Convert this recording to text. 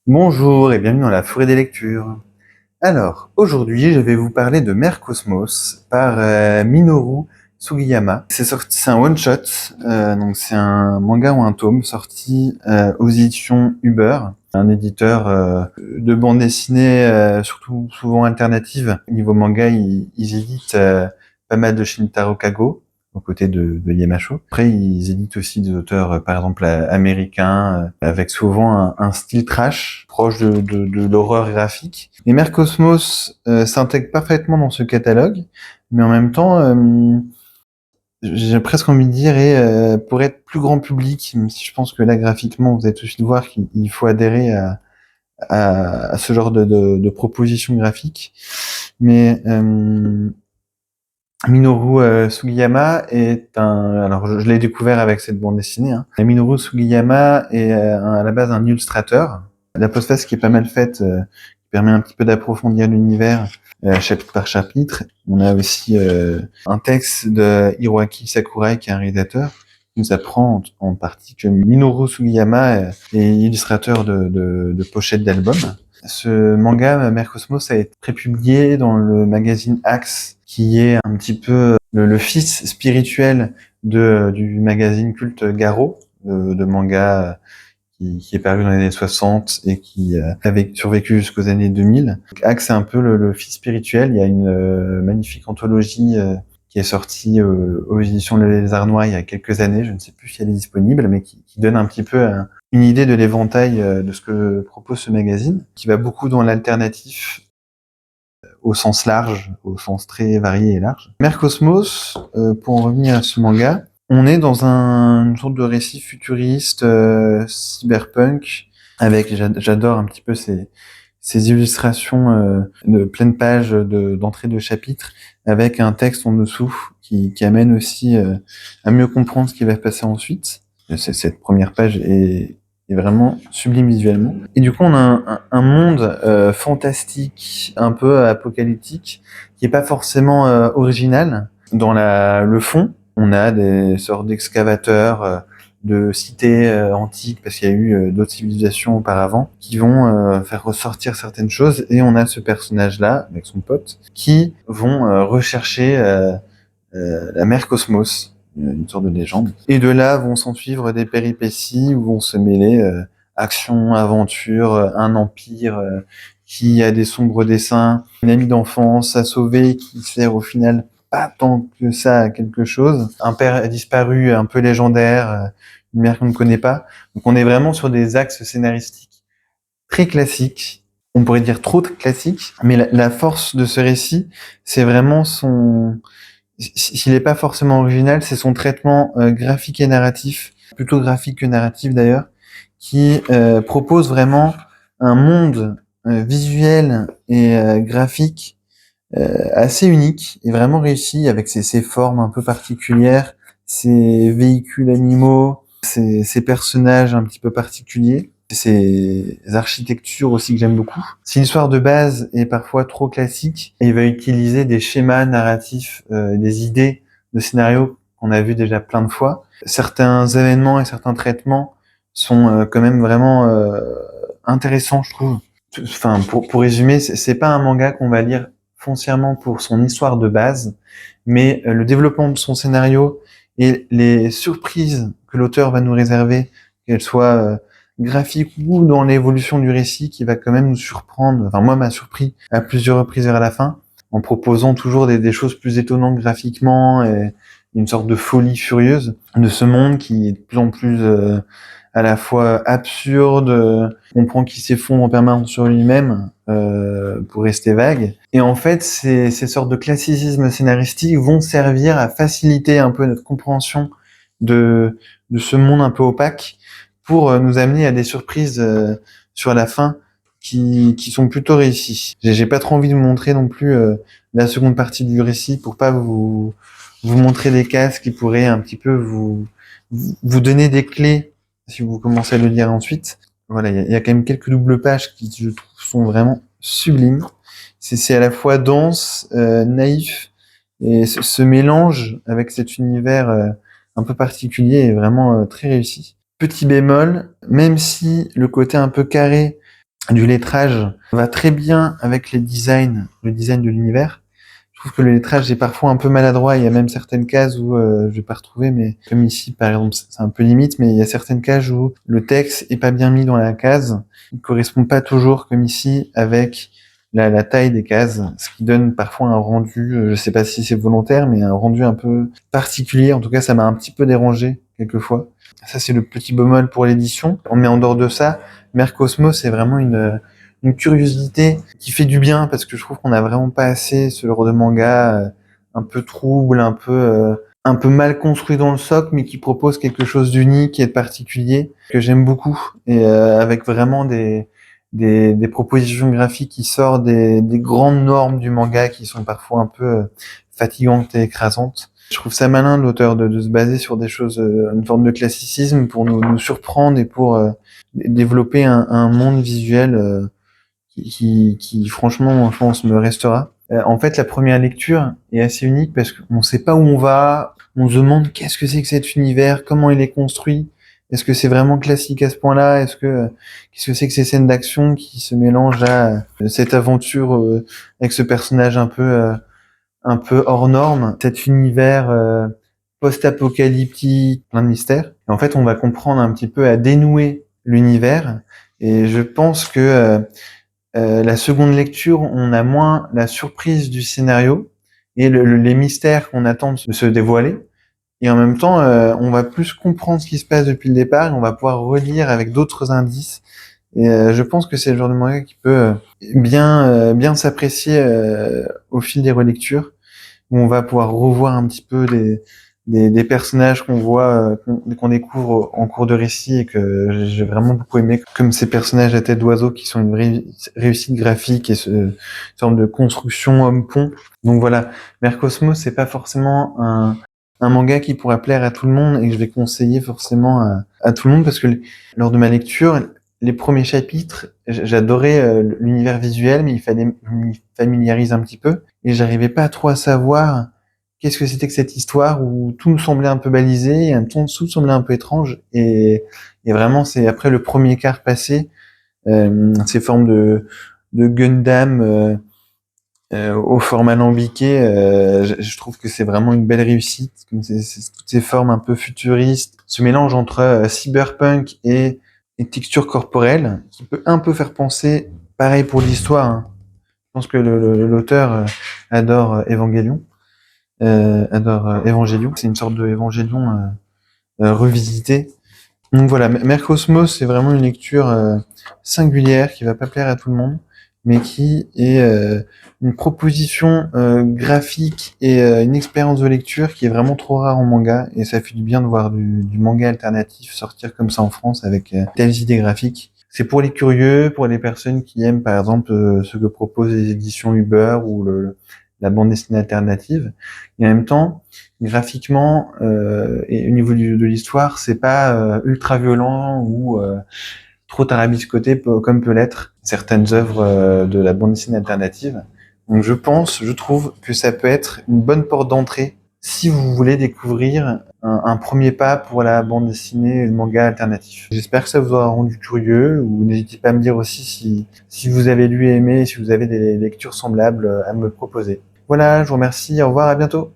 Bonjour et bienvenue dans la forêt des lectures. Alors, aujourd'hui, je vais vous parler de Mère Cosmos par Minoru Sugiyama. C'est un one-shot, donc c'est un manga ou un tome sorti aux éditions Uber, un éditeur de bande dessinée, surtout souvent alternative. Niveau manga, ils éditent pas mal de Shintaro Kago, aux côtés de Yamacho. Après, ils éditent aussi des auteurs, par exemple, américains, avec souvent un style trash, proche de l'horreur graphique. Et Mère Cosmos s'intègre parfaitement dans ce catalogue, mais en même temps, j'ai presque envie de dire, pour être plus grand public, même si je pense que là, graphiquement, vous allez tout de suite voir qu'il faut adhérer à ce genre de propositions graphiques. Mais Minoru Sugiyama est alors je l'ai découvert avec cette bande dessinée, hein. Et Minoru Sugiyama est à la base un illustrateur. La postface qui est pas mal faite, qui permet un petit peu d'approfondir l'univers, chapitre par chapitre. On a aussi un texte de Hiroaki Sakurai, qui est un réalisateur, qui nous apprend en partie que Minoru Sugiyama est illustrateur de pochettes d'albums. Ce manga, Mère Cosmos, a été prépublié dans le magazine Axe, qui est un petit peu le fils spirituel du magazine culte Garo, de manga qui est paru dans les années 60 et qui avait survécu jusqu'aux années 2000. Donc, Axe, c'est un peu le fils spirituel. Il y a une magnifique anthologie qui est sortie aux éditions Le Lézard Noir il y a quelques années. Je ne sais plus si elle est disponible, mais qui donne un petit peu une idée de l'éventail de ce que propose ce magazine, qui va beaucoup dans l'alternatif au sens large, au sens très varié et large. Mère Cosmos, pour en revenir à ce manga, on est dans une sorte de récit futuriste, cyberpunk, avec, j'adore un petit peu ces illustrations de pleine page d'entrée de chapitre, avec un texte en dessous qui amène aussi à mieux comprendre ce qui va se passer ensuite. Cette première page est vraiment sublime visuellement. Et du coup, on a un monde fantastique, un peu apocalyptique, qui est pas forcément original. Dans le fond, on a des sortes d'excavateurs, de cités antiques, parce qu'il y a eu d'autres civilisations auparavant, qui vont faire ressortir certaines choses. Et on a ce personnage-là, avec son pote, qui vont rechercher la mère Cosmos, une sorte de légende. Et de là vont s'en suivre des péripéties où vont se mêler action, aventure, un empire qui a des sombres desseins, une amie d'enfance à sauver qui sert au final pas tant que ça à quelque chose, un père disparu un peu légendaire, une mère qu'on ne connaît pas. Donc on est vraiment sur des axes scénaristiques très classiques. On pourrait dire trop classiques, mais la force de ce récit, c'est vraiment s'il n'est pas forcément original, c'est son traitement graphique et narratif, plutôt graphique que narratif d'ailleurs, qui propose vraiment un monde visuel et graphique assez unique et vraiment réussi, avec ses formes un peu particulières, ses véhicules animaux, ses personnages un petit peu particuliers, ses architectures aussi que j'aime beaucoup. Si l'histoire de base est parfois trop classique, il va utiliser des schémas narratifs, des idées de scénarios qu'on a vu déjà plein de fois. Certains événements et certains traitements sont quand même vraiment intéressants, je trouve. Enfin, pour résumer, c'est pas un manga qu'on va lire foncièrement pour son histoire de base, mais le développement de son scénario et les surprises que l'auteur va nous réserver, qu'elles soient graphiques ou dans l'évolution du récit, qui va quand même nous surprendre. Enfin, moi, m'a surpris à plusieurs reprises vers la fin, en proposant toujours des choses plus étonnantes graphiquement et une sorte de folie furieuse de ce monde qui est de plus en plus à la fois absurde, on comprend qu'il s'effondre en permanence sur lui-même, pour rester vague. Et en fait, ces sortes de classicismes scénaristiques vont servir à faciliter un peu notre compréhension de ce monde un peu opaque, pour nous amener à des surprises sur la fin qui sont plutôt réussies. J'ai pas trop envie de vous montrer non plus la seconde partie du récit, pour pas vous montrer des cases qui pourraient un petit peu vous donner des clés si vous commencez à le lire ensuite. Voilà, il y a quand même quelques doubles pages qui, je trouve, sont vraiment sublimes. C'est à la fois dense, naïf, et ce mélange avec cet univers un peu particulier est vraiment très réussi. Petit bémol, même si le côté un peu carré du lettrage va très bien avec le design de l'univers. Je trouve que le lettrage est parfois un peu maladroit. Il y a même certaines cases où je vais pas retrouver, mais comme ici par exemple, c'est un peu limite, mais il y a certaines cases où le texte est pas bien mis dans la case. Il correspond pas toujours, comme ici, avec la taille des cases, ce qui donne parfois un rendu, je sais pas si c'est volontaire, mais un rendu un peu particulier. En tout cas, ça m'a un petit peu dérangé quelquefois. Ça, c'est le petit bémol pour l'édition. Mais en dehors de ça, Mercosmos, c'est vraiment une curiosité qui fait du bien parce que je trouve qu'on a vraiment pas assez ce genre de manga un peu trouble, un peu mal construit dans le socle, mais qui propose quelque chose d'unique et de particulier que j'aime beaucoup et avec vraiment des propositions graphiques qui sortent des grandes normes du manga qui sont parfois un peu fatigantes et écrasantes. Je trouve ça malin de l'auteur de se baser sur des choses, une forme de classicisme pour nous surprendre et pour développer un monde visuel qui franchement, je pense, me restera. En fait, la première lecture est assez unique parce qu'on ne sait pas où on va, on se demande qu'est-ce que c'est que cet univers, comment il est construit, est-ce que c'est vraiment classique à ce point-là, qu'est-ce que c'est que ces scènes d'action qui se mélangent à cette aventure avec ce personnage un peu hors norme, cet univers post-apocalyptique, plein de mystères. Et en fait, on va comprendre un petit peu à dénouer l'univers. Et je pense que la seconde lecture, on a moins la surprise du scénario et les mystères qu'on attend de se dévoiler. Et en même temps, on va plus comprendre ce qui se passe depuis le départ et on va pouvoir relire avec d'autres indices. Et je pense que c'est le genre de manga qui peut bien s'apprécier au fil des relectures, où on va pouvoir revoir un petit peu des personnages qu'on voit, qu'on découvre en cours de récit et que j'ai vraiment beaucoup aimé, comme ces personnages à tête d'oiseau qui sont une vraie réussite graphique et ce sorte de construction homme-pont. Donc voilà, Mercosmos, c'est pas forcément un manga qui pourra plaire à tout le monde et que je vais conseiller forcément à tout le monde parce que lors de ma lecture, les premiers chapitres, j'adorais l'univers visuel, mais il fallait m'y familiariser un petit peu et j'arrivais pas trop à savoir qu'est-ce que c'était que cette histoire où tout me semblait un peu balisé et en même temps tout semblait un peu étrange et vraiment c'est après le premier quart passé, ces formes de Gundam au format alambiqué, je trouve que c'est vraiment une belle réussite, comme toutes ces formes un peu futuristes, ce mélange entre cyberpunk et texture corporelle, qui peut un peu faire penser, pareil pour l'histoire, hein. Je pense que l'auteur adore Evangelion, Evangelion. C'est une sorte de Evangelion revisité. Donc voilà, Mercosmos, c'est vraiment une lecture singulière qui va pas plaire à tout le monde, mais qui est une proposition graphique et une expérience de lecture qui est vraiment trop rare en manga, et ça fait du bien de voir du manga alternatif sortir comme ça en France avec telles idées graphiques. C'est pour les curieux, pour les personnes qui aiment par exemple ce que proposent les éditions Uber ou la bande dessinée alternative. Et en même temps, graphiquement et au niveau de l'histoire, c'est pas ultra violent ou trop tarabiscoté comme peut l'être certaines œuvres de la bande dessinée alternative. Donc je trouve que ça peut être une bonne porte d'entrée si vous voulez découvrir un premier pas pour la bande dessinée et le manga alternatif. J'espère que ça vous aura rendu curieux, ou n'hésitez pas à me dire aussi si vous avez lu et aimé, si vous avez des lectures semblables à me proposer. Voilà, je vous remercie, au revoir, à bientôt.